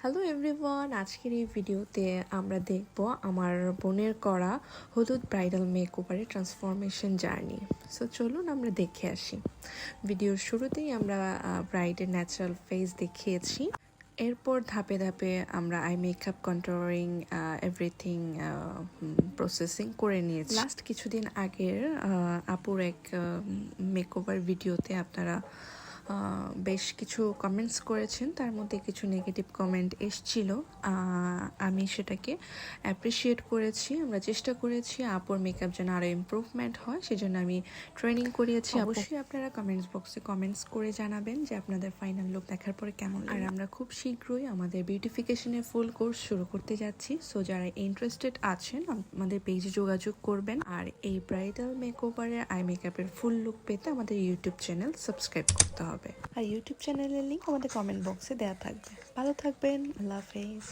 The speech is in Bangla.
হ্যালো এভরিওয়ান, আজকের এই ভিডিওতে আমরা দেখব আমার বোনের করা হলুদ ব্রাইডাল মেকওভারের ট্রান্সফরমেশন জার্নি। সো চলুন আমরা দেখে আসি। ভিডিওর শুরুতেই আমরা ব্রাইডের ন্যাচারাল ফেস দেখিয়েছি। এরপর ধাপে ধাপে আমরা eye makeup, controlling, everything processing করে নিয়েছি। লাস্ট কিছুদিন আগের আপুর এক মেকওভার ভিডিওতে আপনারা বেশ কিছু কমেন্টস করেছেন, তার মধ্যে কিছু নেগেটিভ কমেন্ট এসছিল। আমি সেটাকে অ্যাপ্রিসিয়েট করেছি। আমরা চেষ্টা করেছি আপুর মেকআপ যেন আরও ইমপ্রুভমেন্ট হয়, সেজন্য আমি ট্রেনিং করিয়েছি। অবশ্যই আপনারা কমেন্টস বক্সে কমেন্টস করে জানাবেন যে আপনাদের ফাইনাল লুক দেখার পরে কেমন লাগে। আর আমরা খুব শীঘ্রই আমাদের বিউটিফিকেশনের ফুল কোর্স শুরু করতে যাচ্ছি। সো যারা ইন্টারেস্টেড আছেন আমাদের পেজে যোগাযোগ করবেন। আর এই ব্রাইডাল মেকওভারের আই মেকআপের ফুল লুক পেতে আমাদের ইউটিউব চ্যানেল সাবস্ক্রাইব করতে হবে। আর ইউটিউব চ্যানেলের লিঙ্ক আমাদের কমেন্ট বক্সে দেওয়া থাকবে। ভালো থাকবেন, আল্লাহ হাফেজ।